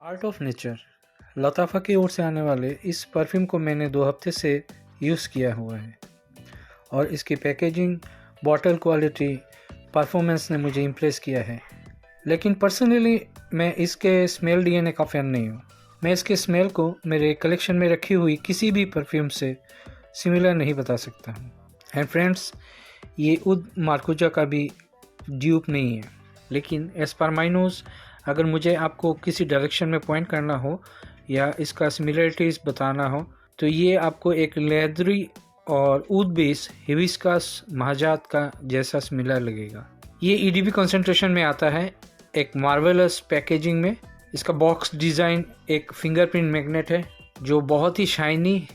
Art of nature लताफ़ा की ओर से आने वाले इस परफ्यूम को मैंने 2 हफ्ते से यूज़ किया हुआ है और इसकी पैकेजिंग, बॉटल क्वालिटी, परफॉर्मेंस ने मुझे इम्प्रेस किया है। लेकिन पर्सनली मैं इसके स्मेल डीएनए का फ़ैन नहीं हूँ। मैं इसके स्मेल को मेरे कलेक्शन में रखी हुई किसी भी परफ्यूम से सिमिलर नहीं बता सकता हूँ। एंड फ्रेंड्स, ये उद मार्कुजा का भी ड्यूप नहीं है। लेकिन एज पर माई नोज़, अगर मुझे आपको किसी डायरेक्शन में पॉइंट करना हो या इसका सिमिलरिटीज़ बताना हो तो ये आपको एक लेदरी और ऊद बेस हिबिस्कस महाजात का जैसा सिमिलर लगेगा। ये ईडीबी कंसंट्रेशन में आता है, एक मार्वेलस पैकेजिंग में। इसका बॉक्स डिज़ाइन एक फिंगरप्रिंट मैग्नेट है जो बहुत ही शाइनी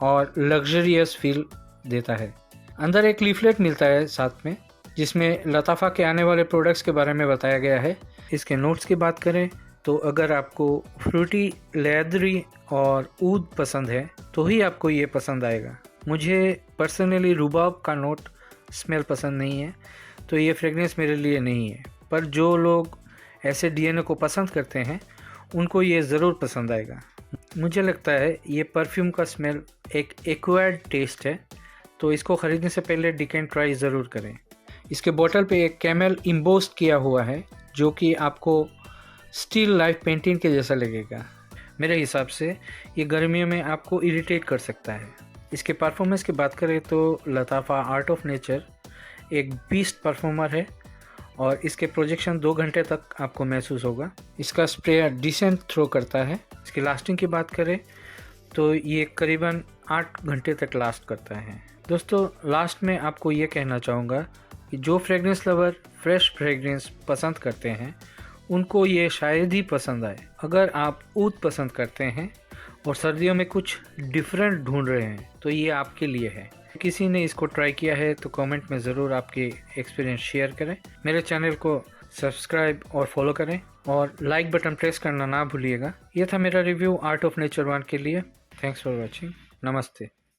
और लग्जरियस फील देता है। अंदर एक लीफलेट मिलता है साथ में, जिसमें लताफ़ा के आने वाले प्रोडक्ट्स के बारे में बताया गया है। इसके नोट्स की बात करें तो अगर आपको फ्रूटी, लेदरी और ऊद पसंद है तो ही आपको ये पसंद आएगा। मुझे पर्सनली रुबाब का नोट स्मेल पसंद नहीं है, तो ये फ्रेगनेंस मेरे लिए नहीं है। पर जो लोग ऐसे डीएनए को पसंद करते हैं उनको ये ज़रूर पसंद आएगा। मुझे लगता है ये परफ्यूम का स्मेल एक एक्वायर्ड टेस्ट है, तो इसको ख़रीदने से पहले डिकेंट ट्राई ज़रूर करें। इसके बॉटल पे एक कैमल इम्बोस्ड किया हुआ है जो कि आपको स्टील लाइफ पेंटिंग के जैसा लगेगा। मेरे हिसाब से ये गर्मियों में आपको इरिटेट कर सकता है। इसके परफॉर्मेंस की बात करें तो लताफ़ा आर्ट ऑफ नेचर एक बीस्ट परफॉर्मर है और इसके प्रोजेक्शन 2 घंटे तक आपको महसूस होगा। इसका स्प्रे डिसेंट थ्रो करता है। इसकी लास्टिंग की बात करें तो ये करीबन 8 घंटे तक लास्ट करता है। दोस्तों, लास्ट में आपको ये कहना चाहूँगा कि जो फ्रेगनेंस लवर फ्रेश फ्रेगनेंस पसंद करते हैं उनको ये शायद ही पसंद आए। अगर आप ऊद पसंद करते हैं और सर्दियों में कुछ डिफरेंट ढूंढ रहे हैं तो ये आपके लिए है। किसी ने इसको ट्राई किया है तो कमेंट में ज़रूर आपके एक्सपीरियंस शेयर करें। मेरे चैनल को सब्सक्राइब और फॉलो करें और लाइक बटन प्रेस करना ना भूलिएगा। ये था मेरा रिव्यू आर्ट ऑफ नेचर 1 के लिए। Thanks for watching. नमस्ते।